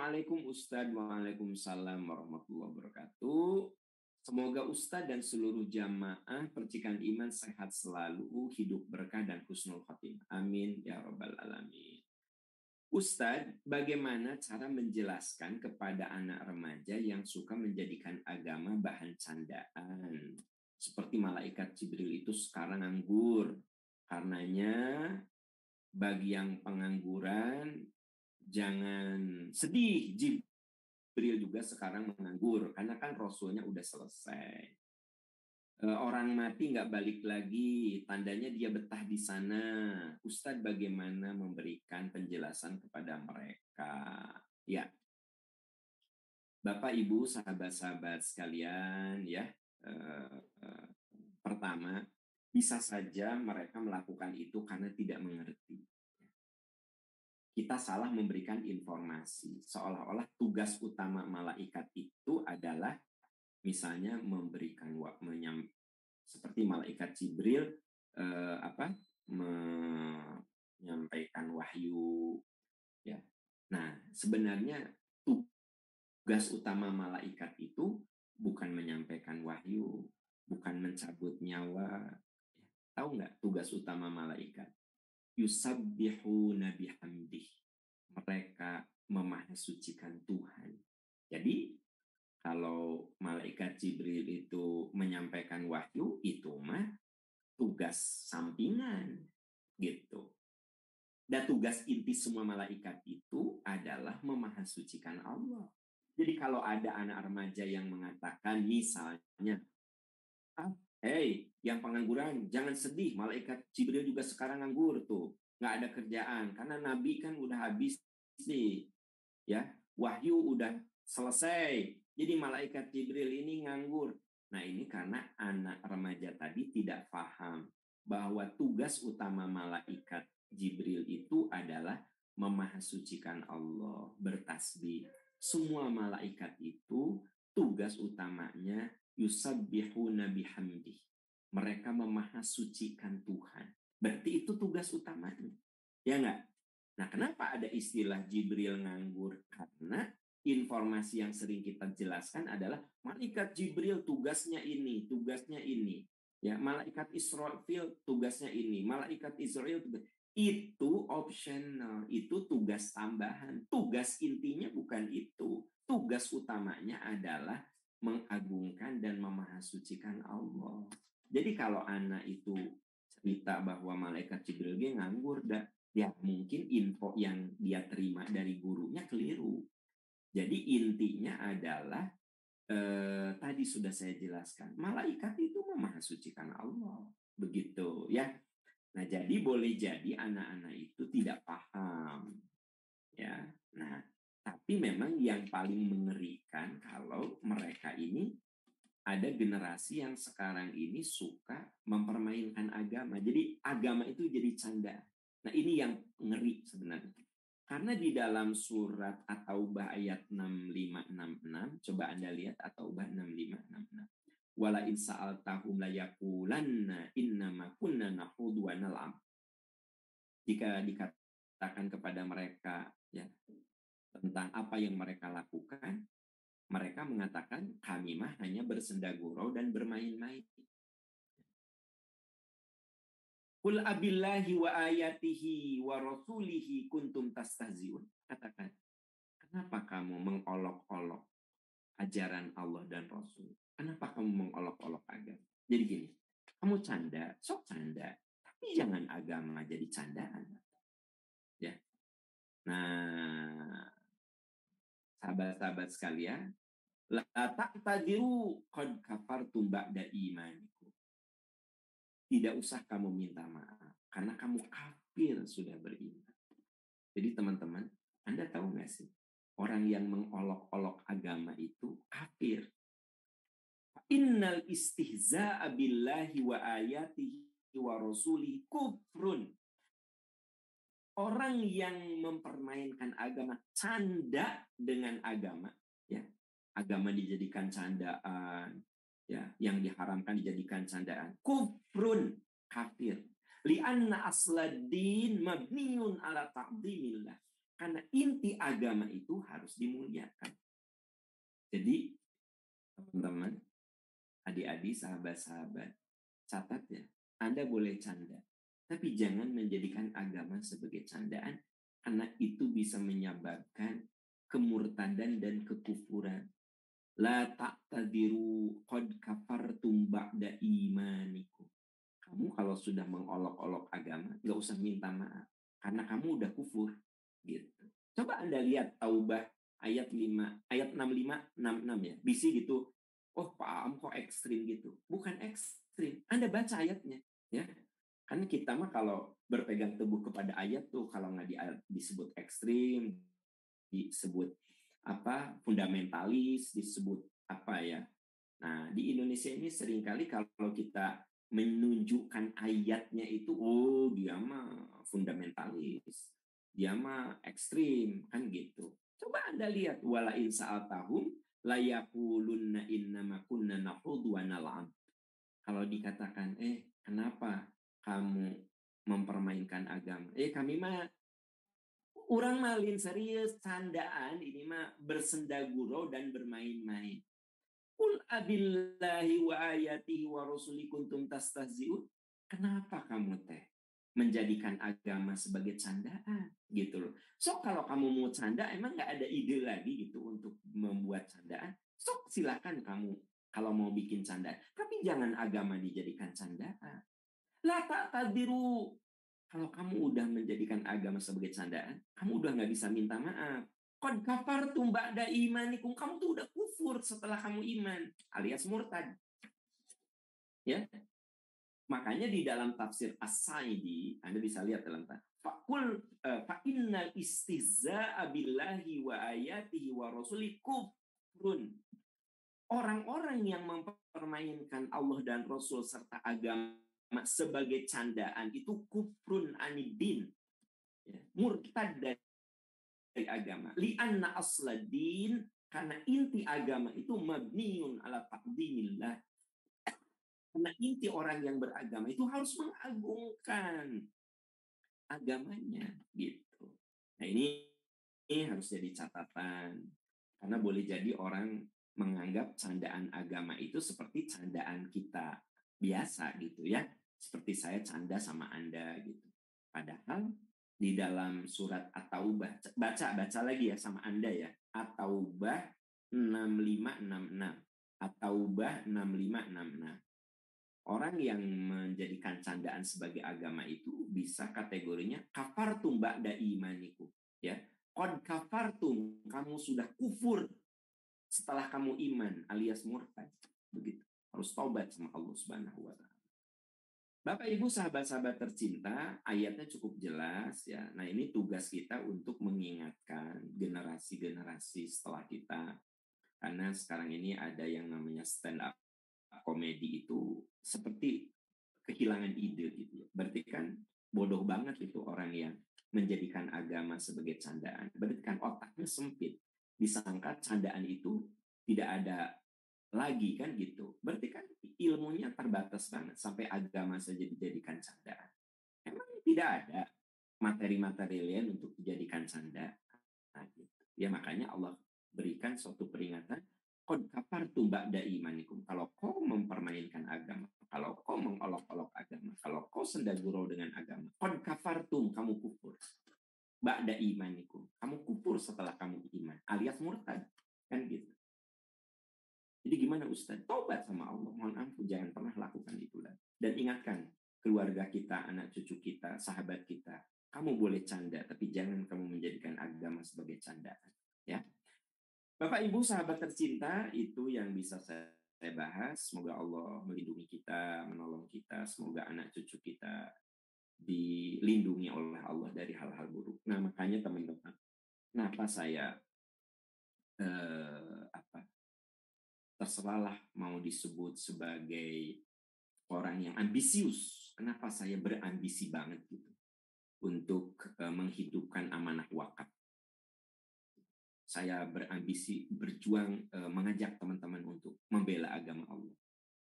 Assalamualaikum Ustadz. Waalaikumsalam warahmatullahi wabarakatuh. Semoga Ustadz dan seluruh jamaah percikan iman sehat selalu, hidup berkah dan husnul khotimah. Amin ya rabbal alamin. Ustadz, bagaimana cara menjelaskan kepada anak remaja yang suka menjadikan agama bahan candaan? Seperti malaikat Jibril itu sekarang nganggur. Karenanya bagi yang pengangguran jangan sedih, Jibril juga sekarang menganggur, karena kan Rasulnya udah selesai. Orang mati nggak balik lagi, tandanya dia betah di sana. Ustadz bagaimana memberikan penjelasan kepada mereka? Ya, Bapak, Ibu, sahabat-sahabat sekalian, ya. Pertama, bisa saja mereka melakukan itu karena tidak mengerti. Kita salah memberikan informasi, seolah-olah tugas utama malaikat itu adalah misalnya memberikan seperti malaikat Jibril menyampaikan wahyu, ya. Nah, sebenarnya tugas utama malaikat itu bukan menyampaikan wahyu, bukan mencabut nyawa. Tahu nggak tugas utama malaikat? Yusabbihuna bihamdih. Mereka memahasucikan Tuhan. Jadi kalau malaikat Jibril itu menyampaikan wahyu, itu mah tugas sampingan gitu. Dan tugas inti semua malaikat itu adalah memahasucikan Allah. Jadi kalau ada anak remaja yang mengatakan misalnya, hey, yang pengangguran, jangan sedih. Malaikat Jibril juga sekarang nganggur tuh. Nggak ada kerjaan. Karena Nabi kan udah habis nih. Ya, wahyu udah selesai. Jadi malaikat Jibril ini nganggur. Nah, ini karena anak remaja tadi tidak paham bahwa tugas utama malaikat Jibril itu adalah memahasucikan Allah, bertasbih. Semua malaikat itu tugas utamanya yusabbihuna bihamdih. Mereka memahasucikan Tuhan. Berarti itu tugas utamanya. Ya enggak? Nah, kenapa ada istilah Jibril nganggur? Karena informasi yang sering kita jelaskan adalah malaikat Jibril tugasnya ini, tugasnya ini. Ya, malaikat Israfil tugasnya ini, malaikat Israel itu optional, itu tugas tambahan. Tugas intinya bukan itu. Tugas utamanya adalah mengagungkan dan memahasucikan Allah. Jadi kalau anak itu cerita bahwa malaikat Jibril dia nganggur, ya mungkin info yang dia terima dari gurunya keliru. Jadi intinya adalah tadi sudah saya jelaskan, malaikat itu memahasucikan Allah, begitu ya. Nah, jadi boleh jadi anak-anak itu tidak paham, ya. Nah, tapi memang yang paling mengerikan kalau mereka ini ada generasi yang sekarang ini suka mempermainkan agama. Jadi agama itu jadi canda. Nah, ini yang ngeri sebenarnya. Karena di dalam surat At-Taubah ayat 6566, coba Anda lihat At-Taubah 6566. Wala in sa'altahum la yaqulanna innama kunna nahudu wa nal'am. Jika dikatakan kepada mereka ya tentang apa yang mereka lakukan, mereka mengatakan kami mah hanya bersenda gurau dan bermain-main. Qul abillahi wa ayatihi wa rasulihi kuntum tastahziun. Katakan, kenapa kamu mengolok-olok ajaran Allah dan Rasul? Kenapa kamu mengolok-olok agama? Jadi gini, kamu canda, sok canda, tapi jangan agama jadi candaan. Ya. Nah, sahabat-sahabat sekalian, la ta'tadiru qad kafartum ba'da imanikum. Tidak usah kamu minta maaf karena kamu kafir sudah beriman. Jadi teman-teman, Anda tahu nggak sih orang yang mengolok-olok agama itu kafir. Innal istihza'a billahi wa ayatihi wa rasulihi kufrun. Orang yang mempermainkan agama, canda dengan agama, ya, agama dijadikan candaan, ya, yang diharamkan dijadikan candaan, kufrun, kafir. Li'anna asladdin mabniun ala ta'zimillah. Karena inti agama itu harus dimuliakan. Jadi, teman-teman, adik-adik, sahabat-sahabat, catat ya, Anda boleh canda, tapi jangan menjadikan agama sebagai candaan, karena itu bisa menyebabkan kemurtadan dan kekufuran. La ta'tadiru qad kafartum ba'da imanikum. Kamu kalau sudah mengolok-olok agama, nggak usah minta maaf, karena kamu udah kufur. Gitu. Coba Anda lihat Taubah ayat 5, ayat 65, 66 ya. Bisi gitu. Oh, Pak Am kok ekstrim gitu. Bukan ekstrim. Anda baca ayatnya, ya. Kan kita mah kalau berpegang teguh kepada ayat tuh kalau nggak disebut ekstrim, disebut apa? Fundamentalis, disebut apa ya? Nah, di Indonesia ini seringkali kalau kita menunjukkan ayatnya itu, oh dia mah fundamentalis, dia mah ekstrim, kan gitu. Coba Anda lihat, wala in sa'altahum la yaqulunna innama kunna nakhudhu wa nal'ab. Kalau dikatakan, kenapa kamu mempermainkan agama? Kami mah orang malin serius, candaan, ini mah bersenda gurau dan bermain-main. Qul abillahi wa ayatihi wa rasuli kuntum tastahzi'un. Kenapa kamu teh menjadikan agama sebagai candaan gitu loh. So kalau kamu mau canda emang nggak ada ide lagi gitu untuk membuat candaan. So silakan kamu kalau mau bikin candaan, tapi jangan agama dijadikan candaan. La ta'tadiru. Kalau kamu udah menjadikan agama sebagai candaan, kamu udah nggak bisa minta maaf. Qad kafartum ba'da imanikum. Kamu tuh udah kufur setelah kamu iman, alias murtad. Ya. Makanya di dalam tafsir As-Sa'idi, Anda bisa lihat dalam Faqul fa innal istihza'a billahi wa ayatihi wa rasuli kufrun. Orang-orang yang mempermainkan Allah dan Rasul serta agama sebagai candaan itu kufrun anidin. Ya, murtad dari agama. Li'anna asladin, karena inti agama itu mabniun ala taqdimillah. Karena inti orang yang beragama itu harus mengagungkan agamanya gitu. Nah ini harus jadi catatan. Karena boleh jadi orang menganggap candaan agama itu seperti candaan kita biasa gitu ya. Seperti saya canda sama Anda gitu. Padahal di dalam surat At-Taubah, baca lagi ya sama Anda ya. At-Taubah 6566. At-Taubah 6566. Orang yang menjadikan candaan sebagai agama itu bisa kategorinya kafartum ba'da imanikum, ya. Qad kafartum, kamu sudah kufur setelah kamu iman, alias murtad. Begitu. Harus taubat sama Allah Subhanahu wa taala. Bapak Ibu sahabat-sahabat tercinta, ayatnya cukup jelas ya. Nah, ini tugas kita untuk mengingatkan generasi-generasi setelah kita. Karena sekarang ini ada yang namanya stand up komedi itu seperti kehilangan ide gitu ya. Berarti kan bodoh banget itu orang yang menjadikan agama sebagai candaan. Berarti kan otaknya sempit. Disangka candaan itu tidak ada lagi kan gitu. Berarti kan ilmunya terbatas banget sampai agama saja dijadikan candaan. Emang tidak ada materi-materi lain untuk dijadikan candaan. Nah, gitu. Ya makanya Allah berikan suatu peringatan, qad kafartum ba'da imanikum. Kalau kau mempermainkan agama, kalau kau mengolok-olok agama, kalau kau senda gurau dengan agama, qad kafartum, kamu kufur. Ba'da imanikum, kamu kufur setelah kamu iman, alias murtad. Kan gitu. Jadi gimana Ustaz? Taubat sama Allah, mohon ampun, jangan pernah lakukan itu lagi. Dan ingatkan keluarga kita, anak cucu kita, sahabat kita, kamu boleh canda, tapi jangan kamu menjadikan agama sebagai candaan. Ya, Bapak Ibu sahabat tercinta, itu yang bisa saya bahas. Semoga Allah melindungi kita, menolong kita. Semoga anak cucu kita dilindungi oleh Allah dari hal-hal buruk. Nah makanya teman-teman, kenapa saya terserahlah mau disebut sebagai orang yang ambisius. Kenapa saya berambisi banget gitu untuk menghidupkan amanah wakaf. Saya berambisi berjuang mengajak teman-teman untuk membela agama Allah.